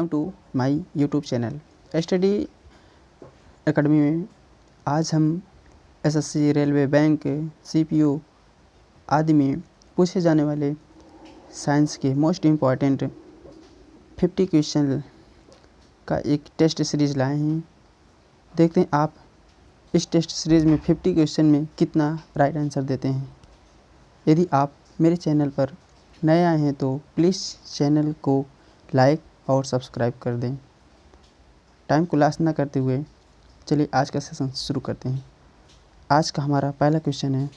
To my YouTube channel study academy में आज हम एसएससी, रेलवे, बैंक, सीपीओ आदि में पूछे जाने वाले साइंस के मोस्ट इम्पॉर्टेंट 50 क्वेश्चन का एक टेस्ट सीरीज़ लाए हैं। देखते हैं आप इस टेस्ट सीरीज़ में 50 क्वेश्चन में कितना राइट आंसर देते हैं। यदि आप मेरे चैनल पर नए आए हैं तो प्लीज़ चैनल को लाइक और सब्सक्राइब कर दें। टाइम को लॉस ना करते हुए चलिए आज का सेशन शुरू करते हैं। आज का हमारा पहला क्वेश्चन है,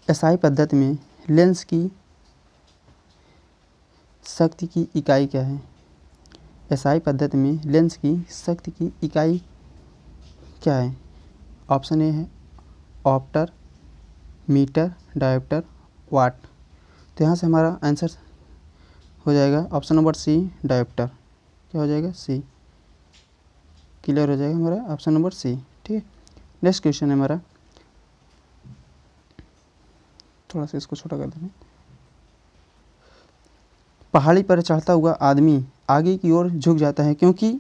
एसआई पद्धति में लेंस की शक्ति की इकाई क्या है? एसआई पद्धति में लेंस की शक्ति की इकाई क्या है? ऑप्शन ए है ऑप्टर, मीटर, डायोप्टर, वाट। तो यहाँ से हमारा आंसर हो जाएगा ऑप्शन नंबर सी, डायोप्टर। क्या हो जाएगा? सी। क्लियर हो जाएगा हमारा ऑप्शन नंबर सी। ठीक है, नेक्स्ट क्वेश्चन है हमारा, थोड़ा सा इसको छोटा कर देंगे। पहाड़ी पर चढ़ता हुआ आदमी आगे की ओर झुक जाता है क्योंकि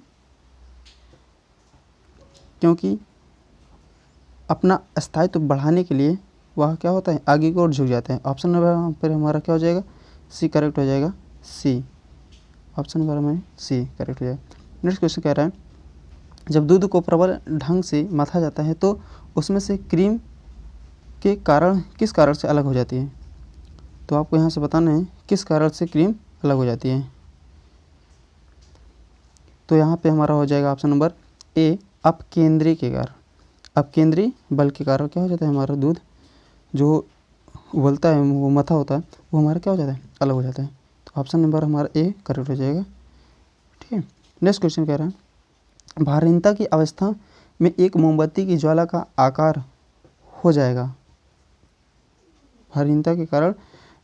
अपना स्थायित्व बढ़ाने के लिए वह क्या होता है? आगे की ओर झुक जाता है। ऑप्शन नंबर पर हमारा क्या हो जाएगा? सी करेक्ट हो जाएगा। सी, ऑप्शन नंबर हमारे सी करेक्ट हो जाएगा। नेक्स्ट क्वेश्चन कह रहा है, जब दूध को प्रबल ढंग से मथा जाता है तो उसमें से क्रीम के कारण किस कारण से अलग हो जाती है? तो आपको यहाँ से बताना है किस कारण से क्रीम अलग हो जाती है। तो यहाँ पे हमारा हो जाएगा ऑप्शन नंबर ए, अपकेंद्री के कारण। अपकेंद्री बल के कारण क्या हो जाता है? हमारा दूध जो उबलता है, वो मथा होता है, वो हमारा क्या हो जाता है? अलग हो जाता है। तो ऑप्शन नंबर हमारा ए करेक्ट हो जाएगा। ठीक है, नेक्स्ट क्वेश्चन कह रहा है, भारहीनता की अवस्था में एक मोमबत्ती की ज्वाला का आकार हो जाएगा। भारहीनता के कारण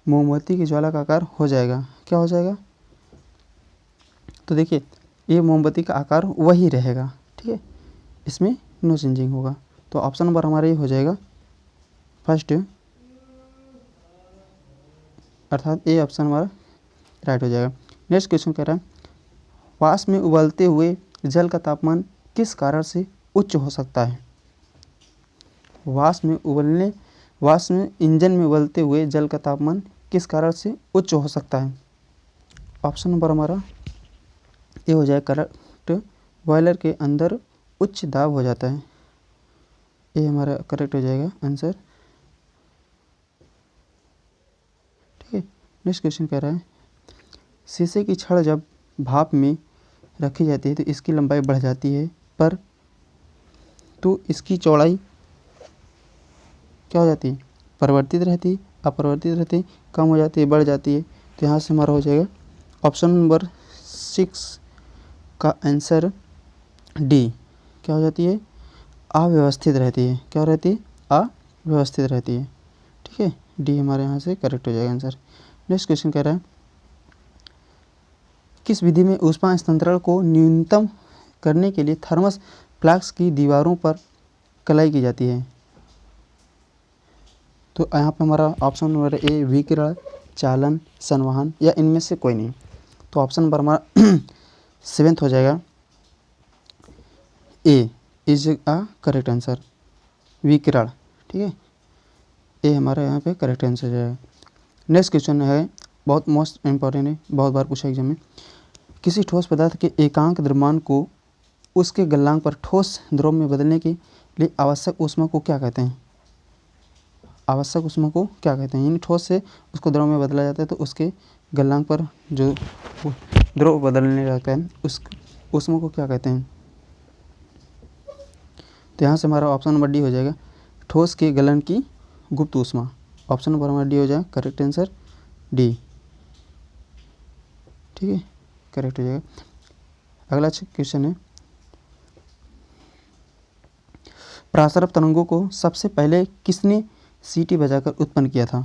मोमबत्ती की ज्वाला का आकार हो जाएगा। क्या हो जाएगा? तो देखिए, ये मोमबत्ती का आकार वही रहेगा। ठीक है, इसमें नो चेंजिंग होगा। तो ऑप्शन नंबर हमारा ये हो जाएगा फर्स्ट, अर्थात ए ऑप्शन हमारा राइट हो जाएगा। नेक्स्ट क्वेश्चन कह रहा है, वाष्प में उबलते हुए जल का तापमान किस कारण से उच्च हो सकता है? वाष्प में इंजन में उबलते हुए जल का तापमान किस कारण से उच्च हो सकता है? ऑप्शन नंबर हमारा ये हो जाएगा करेक्ट, बॉयलर के अंदर उच्च दाब हो जाता है। ये हमारा करेक्ट हो जाएगा आंसर। ठीक है, नेक्स्ट क्वेश्चन कह रहा है, शीशे की छड़ जब भाप में रखी जाती है तो इसकी लंबाई बढ़ जाती है, पर तो इसकी चौड़ाई क्या हो जाती है? परिवर्तित रहती है, अपरिवर्तित रहती है, कम हो जाती है, बढ़ जाती है। तो यहाँ से हमारा हो जाएगा ऑप्शन नंबर 6 का आंसर डी। क्या हो जाती है? अव्यवस्थित रहती है। क्या रहती है? अव्यवस्थित रहती है। ठीक है, डी हमारे यहाँ से करेक्ट हो जाएगा आंसर। नेक्स्ट क्वेश्चन कह रहा है, किस विधि में ऊष्मा हस्तांतरण को न्यूनतम करने के लिए थर्मस फ्लास्क की दीवारों पर कलाई की जाती है? तो यहाँ पे हमारा ऑप्शन नंबर ए, विकिरण, चालन, संवहन, या इनमें से कोई नहीं। तो ऑप्शन नंबर हमारा 7th हो जाएगा, ए इज अ करेक्ट आंसर, विकिरण। ठीक है, ए हमारा यहाँ पे करेक्ट आंसर जाएगा। नेक्स्ट क्वेश्चन है, बहुत मोस्ट इम्पॉर्टेंट है, बहुत बार पूछा एग्जाम में, किसी ठोस पदार्थ के एकांक द्रव्यमान को उसके गलनांक पर ठोस द्रव में बदलने के लिए आवश्यक ऊष्मा को क्या कहते हैं? आवश्यक ऊष्मा को क्या कहते हैं? यानी ठोस से उसको द्रव में बदला जाता है तो उसके गलनांक पर जो द्रव बदलने लगता है उस ऊष्मा को क्या कहते हैं? तो यहाँ से हमारा ऑप्शन नंबर डी हो जाएगा, ठोस के गलन की गुप्त ऊष्मा। ऑप्शन नंबर हमारा डी हो जाएगा करेक्ट आंसर, डी। ठीक है, करेक्ट हो जाएगा। अगला क्वेश्चन है, प्रासरप तरंगों को सबसे पहले किसने सीटी बजाकर उत्पन्न किया था?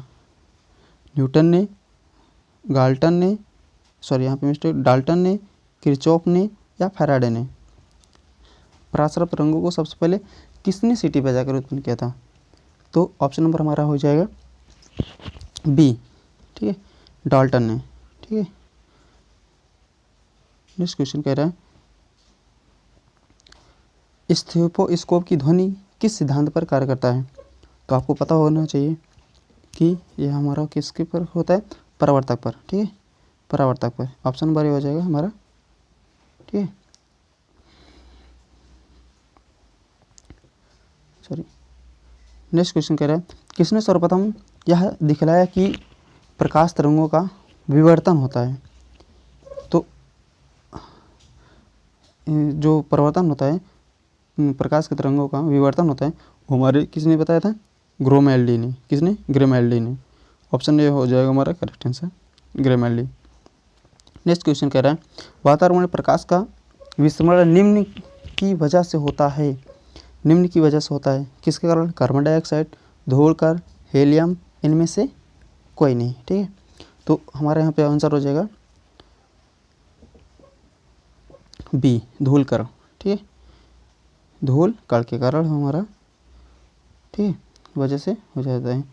न्यूटन ने, गाल्टन ने, यहाँ पे मिस्टेक, डाल्टन ने, किरचॉफ ने, या फैराडे ने? प्रासरप तरंगों को सबसे पहले किसने सीटी बजाकर उत्पन्न किया था? तो ऑप्शन नंबर हमारा हो जाएगा बी। ठीक है, डाल्टन ने। ठीक है, नेक्स्ट क्वेश्चन कह रहा है स्टेथोस्कोप की ध्वनि किस सिद्धांत पर कार्य करता है। तो आपको पता होना चाहिए कि यह हमारा किसके पर होता है, परावर्तक पर। ठीक है, परावर्तक पर। ऑप्शन नंबर ए हो जाएगा हमारा। ठीक है, सॉरी। नेक्स्ट क्वेश्चन कह रहा है किसने सर्वप्रथम यह दिखलाया कि प्रकाश तरंगों का विवर्तन होता है। तो जो परिवर्तन होता है, प्रकाश के तरंगों का विवर्तन होता है, वो हमारे किसने बताया था, ग्रोमेल्डी ने। किसने, ग्रोमेल्डी ने। ऑप्शन ए हो जाएगा हमारा करेक्ट आंसर, ग्रोमेल्डी। नेक्स्ट क्वेश्चन कह रहा है वातावरण में प्रकाश का विस्मरण निम्न की वजह से होता है। निम्न की वजह से होता है किसके कारण, कार्बन डाइऑक्साइड, धूलकण, हीलियम, इनमें से कोई नहीं। ठीक है, तो हमारे यहाँ पे आंसर हो जाएगा बी, धूलकण। ठीक है, धूल कण के कारण हमारा, ठीक है, वजह से हो जाता है।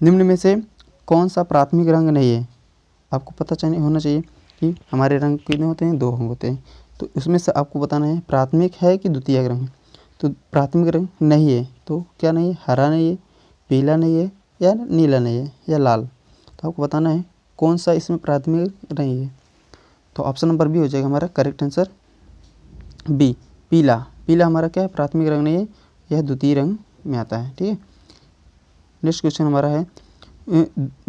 निम्न में से कौन सा प्राथमिक रंग नहीं है। आपको पता होना चाहिए कि हमारे रंग कितने होते हैं, 2 रंग होते हैं। तो उसमें से आपको बताना है प्राथमिक है कि द्वितीयक रंग। तो प्राथमिक रंग नहीं है, तो क्या नहीं है, हरा नहीं है, पीला नहीं है, या नीला नहीं है, या लाल। तो आपको बताना है कौन सा इसमें प्राथमिक नहीं है। तो ऑप्शन नंबर बी हो जाएगा हमारा करेक्ट आंसर, बी, पीला। पीला हमारा क्या है, प्राथमिक रंग नहीं है, यह द्वितीय रंग में आता है। ठीक है, नेक्स्ट क्वेश्चन हमारा है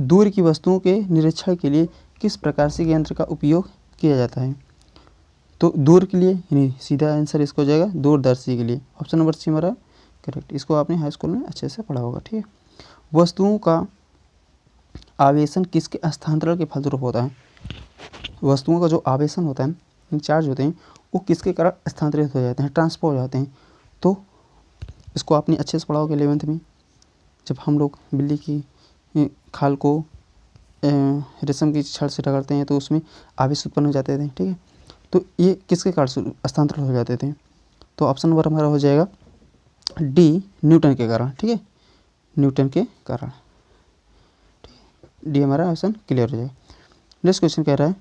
दूर की वस्तुओं के निरीक्षण के लिए किस प्रकार से यंत्र का उपयोग किया जाता है। तो दूर के लिए, यानी सीधा आंसर इसको हो जाएगा दूरदर्शी के लिए। ऑप्शन नंबर सी हमारा करेक्ट। इसको आपने हाई स्कूल में अच्छे से पढ़ा होगा। ठीक है, वस्तुओं का आवेशन किसके स्थानांतरण के फलस्वरूप होता है। वस्तुओं का जो आवेशन होता है, चार्ज होते हैं, वो किसके कारण स्थानांतरित हो जाते हैं, ट्रांसफर हो जाते हैं। तो इसको आपने अच्छे से पढ़ा होगा 11th में, जब हम लोग बिल्ली की खाल को रेशम की छड़ से रगड़ते हैं तो उसमें आवेश उत्पन्न हो जाते थे। ठीक है, तो ये किसके कारण स्थानांतरित हो जाते थे। तो ऑप्शन नंबर हमारा हो जाएगा डी, न्यूटन के कारण। ठीक है, न्यूटन के कारण। ठीक है, डी हमारा ऑप्शन क्लियर हो जाएगा। नेक्स्ट क्वेश्चन कह रहा है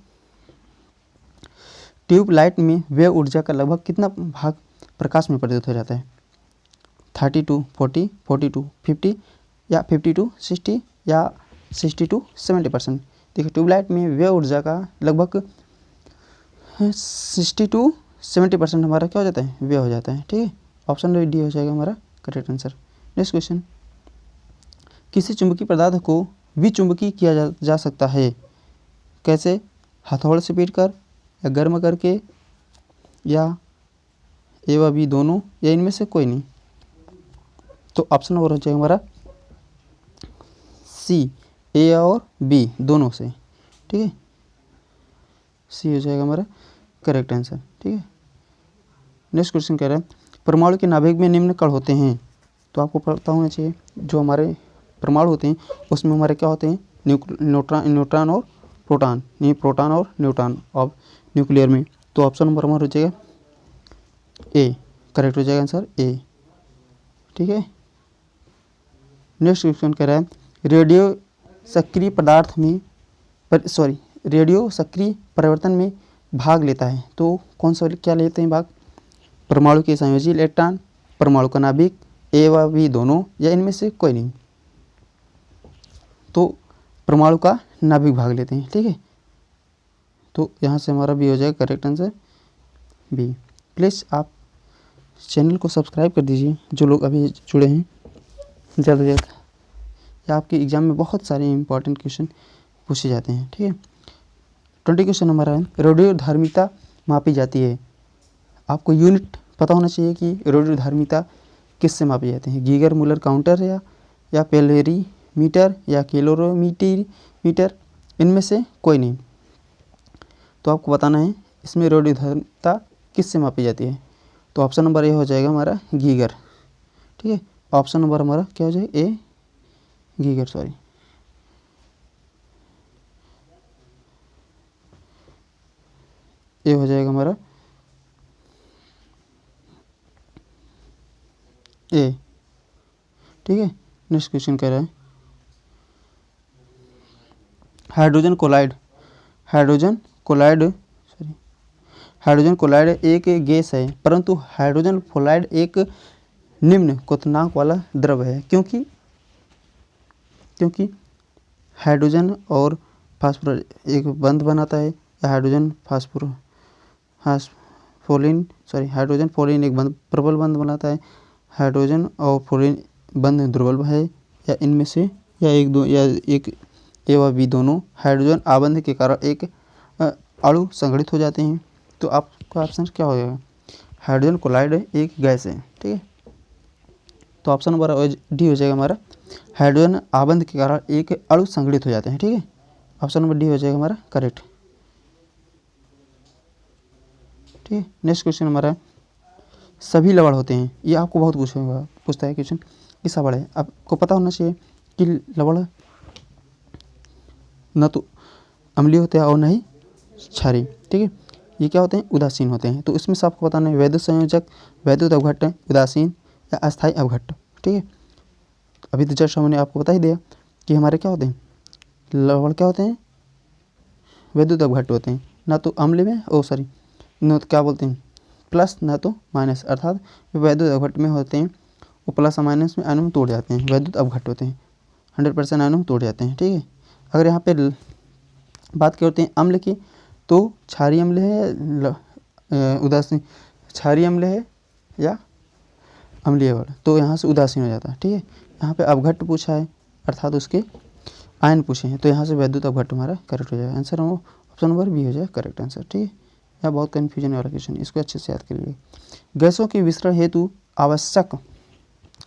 ट्यूबलाइट में वेव ऊर्जा का लगभग कितना भाग प्रकाश में परिवर्तित हो जाता है। 30 to 40, 40 to 50, या 50 to 60, या 60 to 70%। देखिए ट्यूबलाइट में वेव ऊर्जा का लगभग 60 to 70% हमारा क्या हो जाता है, वेव हो जाता है। ठीक है, ऑप्शन डी हो जाएगा हमारा करेक्ट आंसर। नेक्स्ट क्वेश्चन किसी चुंबकीय पदार्थ को विचुंबकीय किया जा सकता है। कैसे, हथौड़े से पीट कर, या गर्म करके, या ए व बी दोनों, या इनमें से कोई नहीं। तो ऑप्शन नंबर हो जाएगा हमारा सी, ए और बी दोनों से। ठीक है, सी हो जाएगा हमारा करेक्ट आंसर। ठीक है, नेक्स्ट क्वेश्चन कह रहा है परमाणु के नाभिक में निम्न कण होते हैं। तो आपको पता होना चाहिए जो हमारे परमाणु होते हैं उसमें हमारे क्या होते हैं, न्यूट्रॉन और प्रोटॉन, नहीं प्रोटॉन और न्यूट्रॉन ऑफ न्यूक्लियर में। तो ऑप्शन नंबर हमारा हो जाएगा ए, करेक्ट हो जाएगा आंसर ए। ठीक है, नेक्स्ट क्वेश्चन कह रहा है रेडियो सक्रिय पदार्थ में रेडियो सक्रिय परिवर्तन में भाग लेता है। तो कौन सा क्या लेते हैं भाग, परमाणु के संयोजी इलेक्ट्रॉन, परमाणु का नाभिक, ए व बी दोनों, या इनमें से कोई नहीं। तो परमाणु का नाभिक भाग लेते हैं। ठीक है, तो यहाँ से हमारा बी हो जाएगा करेक्ट आंसर बी। प्लीज़ आप चैनल को सब्सक्राइब कर दीजिए जो लोग अभी जुड़े हैं, जल्द से जल्द, या आपके एग्जाम में बहुत सारे इंपॉर्टेंट क्वेश्चन पूछे जाते हैं। ठीक है, 20 क्वेश्चन हमारा है रेडियोधर्मिता मापी जाती है। आपको यूनिट पता होना चाहिए कि रेडियोधर्मिता किससे मापी जाती है, गीगर मुलर काउंटर, या पेलेरीमीटर, या कैलोरीमीटर, इनमें से कोई नहीं। तो आपको बताना है इसमें रेडियोधर्मिता किससे मापी जाती है। तो ऑप्शन नंबर ए हो जाएगा हमारा गीगर। ठीक है, ऑप्शन नंबर हमारा क्या हो जाएगा ए, गीगर, सॉरी। ए हो जाएगा हमारा ए। ठीक है, नेक्स्ट क्वेश्चन कह रहा है हाइड्रोजन कोलाइड हाइड्रोजन क्लोराइड एक गैस है, परंतु हाइड्रोजन फ्लोराइड एक निम्न क्वथनांक वाला द्रव है, क्योंकि हाइड्रोजन और फास्फोरस एक बंध बनाता है, या हाइड्रोजन हाइड्रोजन फ्लोरीन एक बंध प्रबल बंध बनाता है, हाइड्रोजन और फ्लोरीन बंध दुर्बल है, या इनमें से या एक दो या एक ए व बी दोनों हाइड्रोजन आबंध के कारण एक अणु संगठित हो जाते हैं। तो आपका ऑप्शन क्या हो जाएगा? हाइड्रोजन क्लोराइड एक गैस है, ठीक है। तो ऑप्शन नंबर डी हो जाएगा हमारा, हाइड्रोजन आबंध के कारण एक अणु संगठित हो जाते हैं, ठीक है। ऑप्शन नंबर डी हो जाएगा हमारा करेक्ट, ठीक है। नेक्स्ट क्वेश्चन हमारा है, सभी लवण होते हैं। ये आपको बहुत पूछता है क्वेश्चन कि लवण है, आपको पता होना चाहिए कि लवण न तो अम्लीय होते हैं और न ही क्षारीय, ठीक है। ये क्या होते हैं? उदासीन होते हैं। तो इसमें से आपको बताना है वैद्युत संयोजक, वैद्युत अवघट्ट, उदासीन या अस्थायी अवघट्ट, ठीक है। अभी तो जस्ट हमने आपको बता ही दिया कि हमारे क्या होते हैं, लवण क्या होते हैं? वैद्युत अवघट्ट होते हैं, ना तो अम्ल में न तो क्या बोलते हैं प्लस ना तो माइनस, अर्थात वैद्युत अवघट्ट में होते हैं वो प्लस और माइनस में आयनों में तोड़ जाते हैं, वैद्युत अवघट्ट होते हैं, 100% आयनों में तोड़ जाते हैं, ठीक है। अगर यहाँ पे बात करते हैं अम्ल की, तो क्षारीय अम्ल है या उदासीन, क्षारीय अम्ल है या अम्लीय अम्ल, तो यहाँ से उदासीन हो जाता है, ठीक है। यहाँ पे अवघट्ट पूछा है अर्थात उसके आयन पूछे हैं, तो यहाँ से वैद्युत अवघट्ट हमारा करेक्ट हो जाएगा। आंसर हम ऑप्शन नंबर बी हो जाएगा करेक्ट आंसर, ठीक है। यह बहुत कन्फ्यूजन वाला क्वेश्चन है, इसको अच्छे से याद करिए। गैसों के विसरण हेतु आवश्यक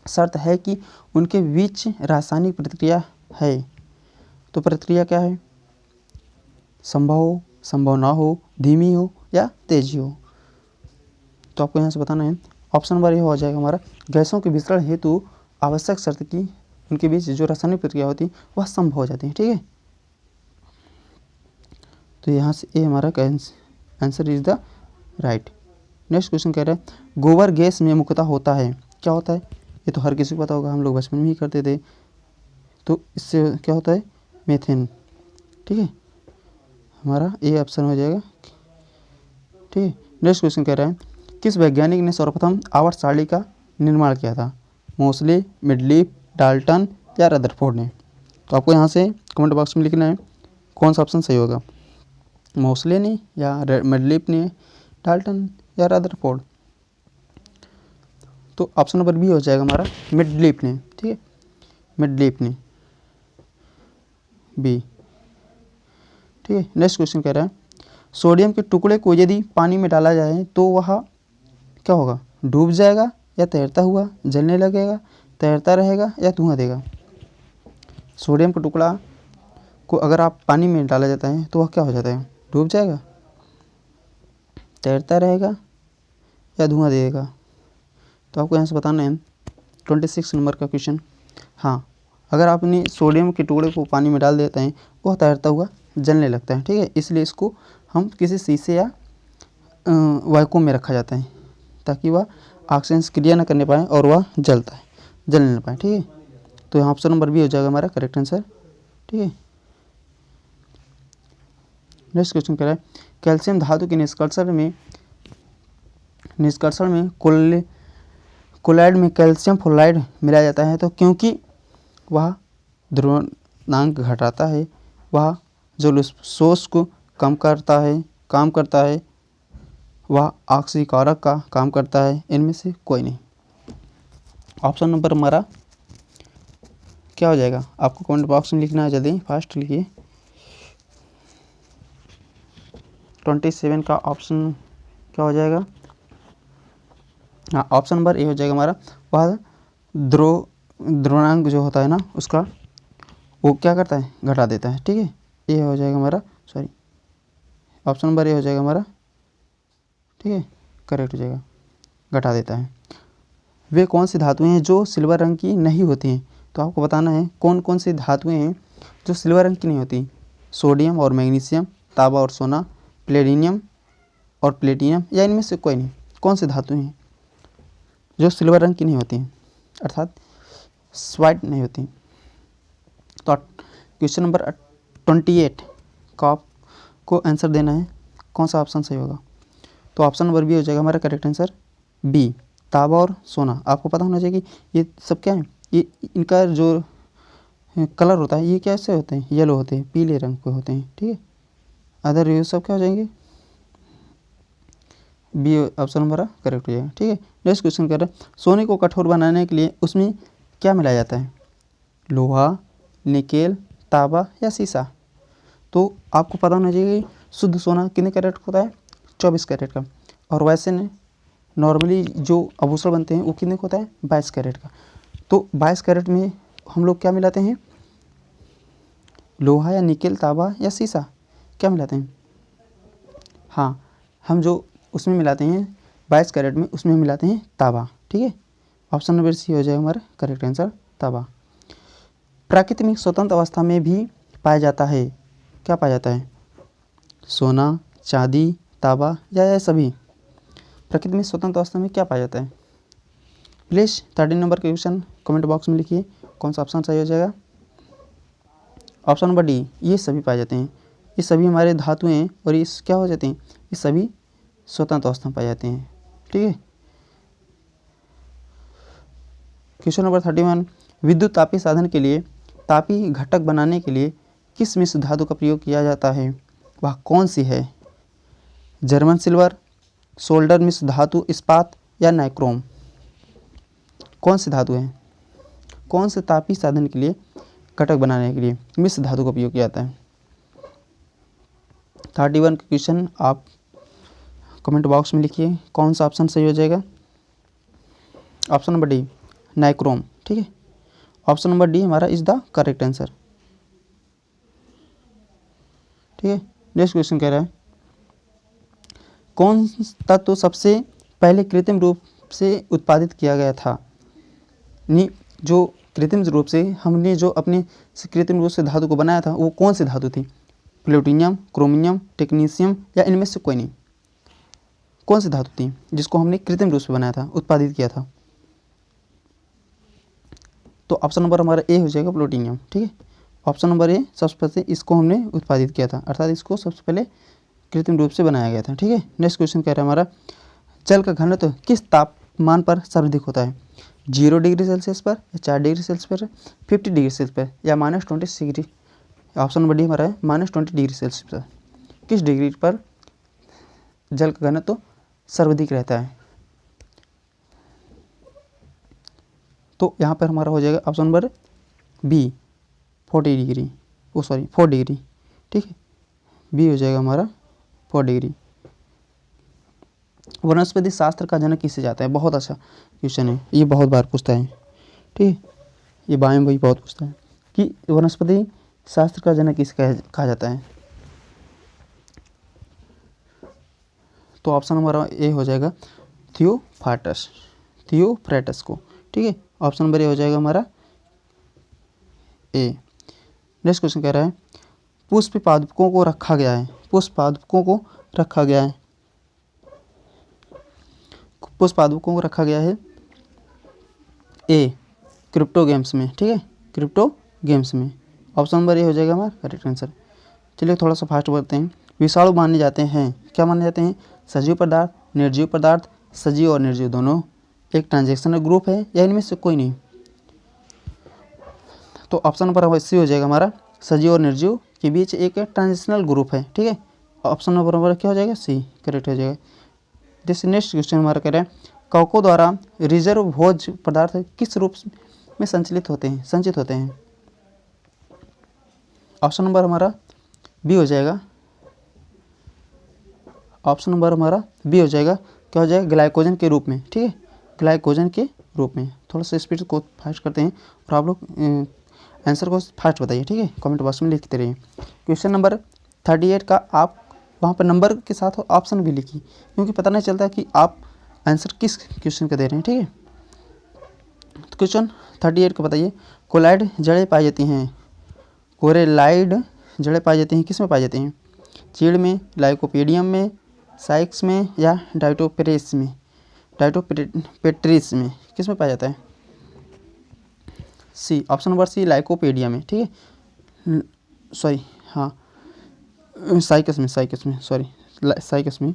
शर्त है कि उनके बीच रासायनिक प्रतिक्रिया है। तो प्रतिक्रिया क्या है? संभव हो, संभव ना हो, धीमी हो या तेजी हो। तो आपको यहाँ से बताना है, ऑप्शन नंबर ये हो जाएगा हमारा, गैसों के विसरण हेतु आवश्यक शर्त की उनके बीच जो रासायनिक प्रतिक्रिया होती है वह संभव हो जाती है, ठीक है। तो यहाँ से ये हमारा answer is the right. Next question कह रहा है, गोबर गैस में मुख्यतः होता है, क्या होता है? ये तो हर किसी को पता होगा, हम लोग बचपन में ही करते थे। तो इससे क्या होता है? मीथेन, ठीक है। हमारा ए ऑप्शन हो जाएगा, ठीक है। नेक्स्ट क्वेश्चन कह रहा है, किस वैज्ञानिक ने सर्वप्रथम आवर्त सारणी का निर्माण किया था? मोसले, मेडलीफ, डाल्टन या रदरफोर्ड ने? तो आपको यहाँ से कमेंट बॉक्स में लिखना है कौन सा ऑप्शन सही होगा, मोसले ने या मेडलीफ ने, डाल्टन या रदरफोर्ड। तो ऑप्शन नंबर बी हो जाएगा हमारा, मेडलीफ ने, ठीक है। मेडलीफ ने, बी, ठीक है। नेक्स्ट क्वेश्चन कह रहा है, सोडियम के टुकड़े को यदि पानी में डाला जाए तो वह क्या होगा? डूब जाएगा या तैरता हुआ जलने लगेगा, तैरता रहेगा या धुआं देगा? सोडियम का टुकड़ा को अगर आप पानी में डाला जाता है तो वह क्या हो जाता है? डूब जाएगा, तैरता रहेगा या धुआं देगा? तो आपको यहाँ से बताना है 26 नंबर का क्वेश्चन। हाँ, अगर आपने सोडियम के टुकड़े को पानी में डाल देते हैं वह तैरता हुआ जलने लगता है, ठीक है। इसलिए इसको हम किसी शीशे या वैक्यूम में रखा जाता है ताकि वह ऑक्सीजन क्रिया न करने पाए और वह जलने न पाए, ठीक है। तो यहाँ ऑप्शन नंबर बी हो जाएगा हमारा करेक्ट आंसर, ठीक है। नेक्स्ट क्वेश्चन कह रहा है, कैल्शियम धातु के निष्कर्षण में क्लोराइड में कैल्शियम फ्लोराइड मिलाया जाता है, तो क्योंकि वह द्रव्यमांक घटाता है, वह जो शोष को काम करता है, वह ऑक्सीकारक का काम करता है, इनमें से कोई नहीं। ऑप्शन नंबर हमारा क्या हो जाएगा? आपको कमेंट बॉक्स में लिखना है, जल्दी फास्ट लिखिए। 27 का ऑप्शन क्या हो जाएगा? हाँ, ऑप्शन नंबर ए हो जाएगा हमारा, वह द्रव्यमांक जो होता है ना उसका वो क्या करता है? घटा देता है, ठीक है। ये हो जाएगा हमारा, ऑप्शन नंबर ए हो जाएगा हमारा, ठीक है, करेक्ट हो जाएगा, घटा देता है। वे कौन सी धातुएं हैं जो सिल्वर रंग की नहीं होती हैं? तो आपको बताना है कौन कौन सी धातुएं हैं जो सिल्वर रंग की नहीं होती। सोडियम और मैग्नीशियम, तांबा और सोना, प्लेटिनियम और प्लेटिनियम, या इनमें से कोई नहीं। कौन सी धातुएं हैं जो सिल्वर रंग की नहीं होती हैं अर्थात स्वाइट नहीं होती? तो क्वेश्चन नंबर 28 का आपको आंसर देना है, कौन सा ऑप्शन सही होगा? तो ऑप्शन नंबर बी हो जाएगा हमारा करेक्ट आंसर बी, तांबा और सोना। आपको पता होना चाहिए कि ये सब क्या है, ये इनका जो कलर होता है ये कैसे होते हैं, येलो होते हैं, पीले रंग के होते हैं, ठीक है। अदर ये सब क्या हो जाएंगे, बी ऑप्शन हमारा करेक्ट हो जाएगा, ठीक है। नेक्स्ट क्वेश्चन कर रहे हैं सोने को कठोर बनाने के लिए उसमें क्या मिलाया जाता है, लोहा, निकेल, तांबा या शीशा। तो आपको पता होना चाहिए कि शुद्ध सोना कितने कैरेट होता है, 24 कैरेट का, और वैसे ने नॉर्मली जो आभूषण बनते हैं वो कितने का होता है, 22 कैरेट का। तो 22 कैरेट में हम लोग क्या मिलाते हैं, लोहा या निकेल, तांबा या शीशा, क्या मिलाते हैं। हाँ, हम जो उसमें मिलाते हैं 22 कैरेट में, उसमें मिलाते हैं तांबा, ठीक है। ऑप्शन नंबर सी हो जाएगा हमारा करेक्ट आंसर, तांबा। प्रकृति में स्वतंत्र अवस्था में भी पाया जाता है, क्या पाया जाता है, सोना, चांदी, तांबा या सभी। प्रकृति में स्वतंत्र अवस्था में क्या पाया जाता है। प्लीज़ 13 नंबर के क्वेश्चन कमेंट बॉक्स में लिखिए कौन सा ऑप्शन सही हो जाएगा। ऑप्शन नंबर डी, ये सभी पाए जाते हैं, ये सभी हमारे धातु हैं और ये क्या हो जाते हैं, ये सभी स्वतंत्र अवस्था में पाए जाते हैं, ठीक है। क्वेश्चन नंबर 31, विद्युत तापीय साधन के लिए तापी घटक बनाने के लिए किस मिश्र धातु का प्रयोग किया जाता है, वह कौन सी है, जर्मन सिल्वर, सोल्डर मिश्र धातु, इस्पात या नाइक्रोम। कौन सी धातु है, कौन से तापी साधन के लिए घटक बनाने के लिए मिश्र धातु का उपयोग किया जाता है। 31 का क्वेश्चन आप कमेंट बॉक्स में लिखिए कौन सा ऑप्शन सही हो जाएगा। ऑप्शन नंबर डी, नाइक्रोम, ठीक है। ऑप्शन नंबर डी हमारा इज द करेक्ट आंसर, ठीक है। नेक्स्ट क्वेश्चन कह रहा है कौन तत्व सबसे पहले कृत्रिम रूप से उत्पादित किया गया था, नहीं जो कृत्रिम रूप से हमने जो अपने कृत्रिम रूप से धातु को बनाया था वो कौन सी धातु थी, प्लूटोनियम, क्रोमियम, टेक्नीशियम या इनमें से कोई नहीं। कौन सी धातु थी जिसको हमने कृत्रिम रूप से बनाया था, उत्पादित किया था। तो ऑप्शन नंबर हमारा ए हो जाएगा प्लूटोनियम, ठीक है। ऑप्शन नंबर ए सबसे पहले इसको हमने उत्पादित किया था, अर्थात इसको सबसे पहले कृत्रिम रूप से बनाया गया था, ठीक है। नेक्स्ट क्वेश्चन कह रहा है हमारा जल का घनत्व किस तापमान पर सर्वाधिक होता है, 0 डिग्री सेल्सियस पर या 4 डिग्री सेल्सियस पर, 50 डिग्री सेल्सियस पर या -20 डिग्री। ऑप्शन नंबर डी हमारा है -20 डिग्री सेल्सियस पर। किस डिग्री पर जल का घनत्व सर्वाधिक रहता है। तो यहाँ पर हमारा हो जाएगा option number B 40 degree, 4 degree, ठीक है। बी हो जाएगा हमारा 4 डिग्री। वनस्पति शास्त्र का जनक किसे जाता है, बहुत अच्छा क्वेश्चन है, ये बहुत बार पूछता है, ठीक है। ये बायो में भी बहुत पूछता है कि वनस्पति शास्त्र का जनक किसे कहा जाता है। तो ऑप्शन हमारा ए हो जाएगा थियोफ्रास्टस को, ठीक है। ऑप्शन नंबर ए हो जाएगा हमारा ए। नेक्स्ट क्वेश्चन कह रहा है पुष्प पादपों को रखा गया है, पुष्प पादपों को रखा गया है, पुष्प पादपों को रखा गया है ए क्रिप्टो गेम्स में, ठीक है, क्रिप्टो गेम्स में। ऑप्शन नंबर ए हो जाएगा हमारा करेक्ट आंसर। चलिए थोड़ा सा फास्ट बढ़ते हैं। विषाणु माने जाते हैं, क्या माने जाते हैं, सजीव पदार्थ, निर्जीव पदार्थ, सजीव और निर्जीव दोनों, एक ट्रांजैक्शनल ग्रुप है या इनमें से कोई नहीं। तो ऑप्शन नंबर सी हो जाएगा हमारा, सजीव और निर्जीव के बीच एक ट्रांजिशनल ग्रुप है, ठीक है। ऑप्शन नंबर हमारा क्या हो जाएगा, सी करेक्ट हो जाएगा। जैसे नेक्स्ट क्वेश्चन हमारा कह रहे हैं कवकों द्वारा रिजर्व भोज पदार्थ किस रूप में संचित होते हैं। ऑप्शन नंबर हमारा बी हो जाएगा, ऑप्शन नंबर हमारा बी हो जाएगा, क्या हो जाएगा, ग्लाइकोजन के रूप में, ठीक है, ग्लाइकोजन के रूप में। थोड़ा सा स्पीड को फास्ट करते हैं और आप लोग आंसर को फास्ट बताइए, ठीक है, कमेंट बॉक्स में लिखते रहिए। क्वेश्चन नंबर 38 का आप वहाँ पर नंबर के साथ ऑप्शन भी लिखिए क्योंकि पता नहीं चलता कि आप आंसर किस क्वेश्चन का दे रहे हैं, ठीक है। तो क्वेश्चन 38 का बताइए कोलाइड जड़ें पाई जाती हैं, कोरेलाइड जड़ें पाई जाती हैं किस में पाई जाती हैं, चीड़ में, लाइकोपेडियम में, साइक्स में या डाइटोपेट्रिस में किस में पाया जाता है। सी ऑप्शन नंबर सी लाइकोपेडियम में, ठीक है, सॉरी हाँ साइकस में, साइकस में।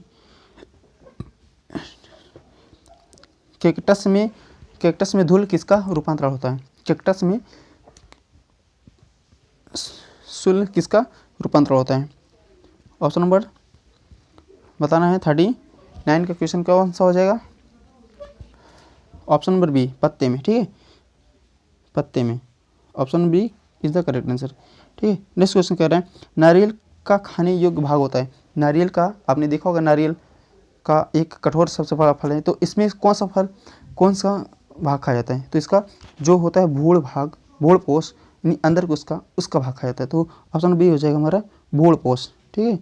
कैक्टस में धूल किसका रूपांतरण होता है? कैक्टस में शुल किसका रूपांतरण होता है? ऑप्शन नंबर बताना है 39 का क्वेश्चन कौन सा हो जाएगा? ऑप्शन नंबर बी, पत्ते में। ठीक है, पत्ते में। Option B is the correct answer. ठीक है, नेक्स्ट क्वेश्चन कह रहे हैं नारियल का खाने योग्य भाग होता है। नारियल का आपने देखा होगा, नारियल का एक कठोर सबसे बड़ा फल है, तो इसमें कौन सा भाग खाया जाता है? तो इसका जो होता है भूण भाग, भूण पोष, यानी अंदर को उसका भाग खाया जाता है। तो ऑप्शन बी हो जाएगा हमारा भूण पोष। ठीक है,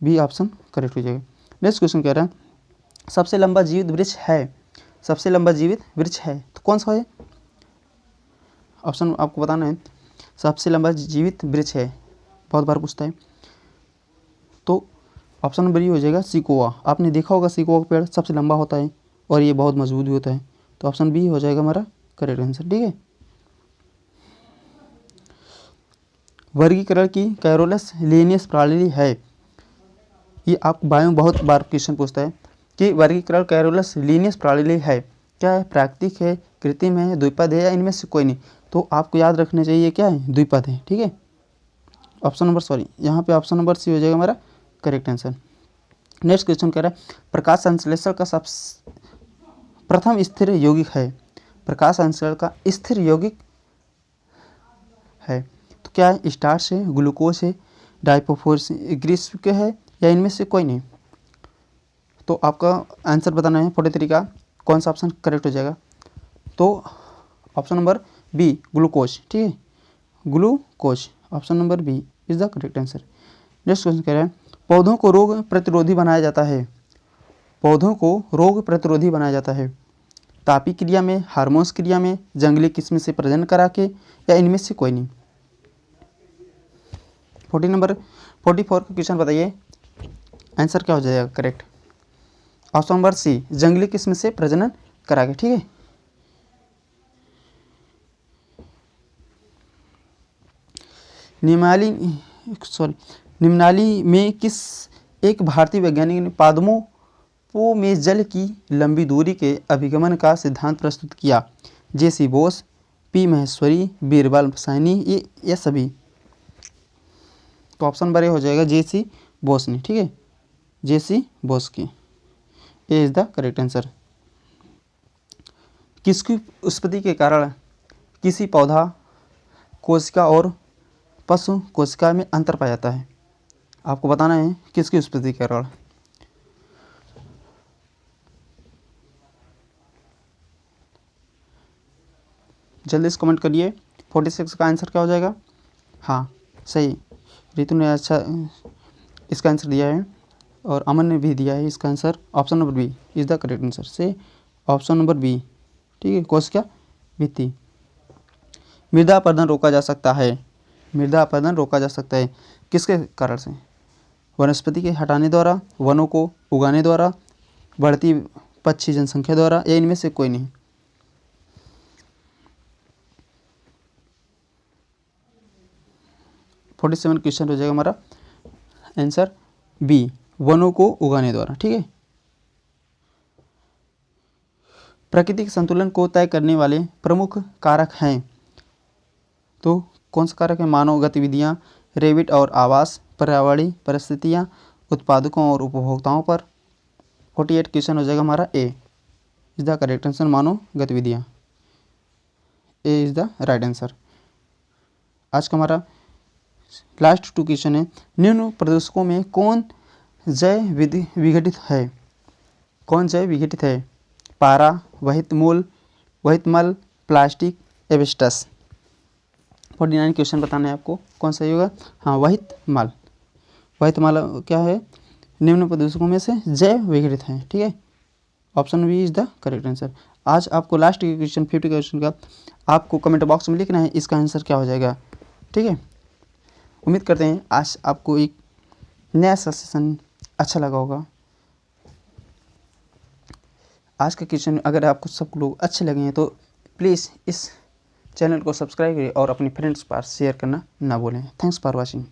बी ऑप्शन करेक्ट हो जाएगा। नेक्स्ट क्वेश्चन कह रहा है सबसे लंबा जीवित वृक्ष है। सबसे लंबा जीवित वृक्ष है तो कौन सा है? ऑप्शन आपको बताना है। सबसे लंबा जीवित वृक्ष है, बहुत बार पूछता है। तो ऑप्शन नंबर ये हो जाएगा सिकोआ। आपने देखा होगा सिकोआ का पेड़ सबसे लंबा होता है और ये बहुत मजबूत भी होता है। तो ऑप्शन बी हो जाएगा हमारा करेक्ट आंसर। ठीक है, वर्गीकरण की कैरोलस लीनियस प्रणाली है। ये आप बायो में बहुत बार क्वेश्चन पूछता है कि वर्गीकरण कैरोलस लीनियस प्रणाली है, क्या है? प्राकृतिक है, कृत्रिम है, द्विपद है या इनमें से कोई नहीं? तो आपको याद रखना चाहिए क्या है? द्विपद है। ठीक है, ऑप्शन नंबर यहाँ पे ऑप्शन नंबर सी हो जाएगा हमारा करेक्ट आंसर। नेक्स्ट क्वेश्चन कह रहा है प्रकाश संश्लेषण का प्रथम स्थिर यौगिक है। प्रकाश संश्लेषण का स्थिर यौगिक है तो क्या है? स्टार्च है, ग्लूकोज है, डाइफोस्फोरस ग्रीष्म है या इनमें से कोई नहीं? तो आपका आंसर बताना है 43 का कौन सा ऑप्शन करेक्ट हो जाएगा? तो ऑप्शन नंबर बी ग्लूकोज। ठीक है, glucose, option number B is the correct answer. Next question कह रहा है पौधों को रोग प्रतिरोधी बनाया जाता है। पौधों को रोग प्रतिरोधी बनाया जाता है तापी क्रिया में, हार्मोन्स क्रिया में, जंगली किस्म से प्रजनन करा के या इनमें से कोई नहीं? 44 का क्वेश्चन बताइए, आंसर क्या हो जाएगा करेक्ट? ऑप्शन नंबर सी जंगली किस्म से प्रजनन करा के। ठीक है, निम्नाली में किस एक भारतीय वैज्ञानिक ने पादपों में जल की लंबी दूरी के अभिगमन का सिद्धांत प्रस्तुत किया? जे.सी. बोस, पी. महेश्वरी, बीरबल सैनी, ये सभी? तो ऑप्शन नंबर ए हो जाएगा जे.सी. बोस ने। ठीक है, जे.सी. बोस की, ए इज द करेक्ट आंसर। किसकी उत्पत्ति के कारण किसी पौधा कोशिका और पशु कोशिका में अंतर पाया जाता है? आपको बताना है किसकी उत्पत्ति के कारण। जल्दी से कमेंट करिए। 46 का आंसर क्या हो जाएगा? हाँ सही, रितु ने अच्छा इसका आंसर दिया है और अमन ने भी दिया है इसका answer. Option number B is the correct answer. से ऑप्शन नंबर बी। ठीक है, कोशिका भित्ति। मृदा अपरदन रोका जा सकता है। मृदा अपरदन रोका जा सकता है किसके कारण से? वनस्पति के हटाने द्वारा, वनों को उगाने द्वारा, बढ़ती पक्षी जनसंख्या द्वारा या इनमें से कोई नहीं? फोर्टी 47 क्वेश्चन हो जाएगा हमारा आंसर बी, वनों को उगाने द्वारा। ठीक है, प्राकृतिक संतुलन को तय करने वाले प्रमुख कारक हैं। तो कौन सा कारक है? मानव गतिविधियाँ, रेबिट और आवास, पर्यावरणीय परिस्थितियाँ, उत्पादकों और उपभोक्ताओं पर। 48 क्वेश्चन हो जाएगा हमारा ए इज द करेक्ट आंसर, मानव गतिविधियाँ, ए इज द राइट आंसर। आज का हमारा लास्ट 2 क्वेश्चन है निम्न प्रदूषकों में कौन जैव विघटित है? कौन जैव विघटित है? पारा, वहित मल, प्लास्टिक, एस्बेस्टस। 49 क्वेश्चन बताना है आपको, कौन सा होगा? हाँ वहित मल। वहित मल क्या है? निम्न प्रदूषकों में से जैव विघटित है। ठीक है, option B is the correct answer. आज आपको लास्ट क्वेश्चन 50 क्वेश्चन का आपको कमेंट बॉक्स में लिखना है इसका आंसर क्या हो जाएगा। ठीक है, उम्मीद करते हैं आज आपको एक नया सेशन अच्छा लगा होगा। आज का क्वेश्चन अगर आपको सब लोग अच्छे लगे हैं तो प्लीज़ इस चैनल को सब्सक्राइब करिए और अपने फ्रेंड्स पर शेयर करना ना भूलें। Thanks for watching.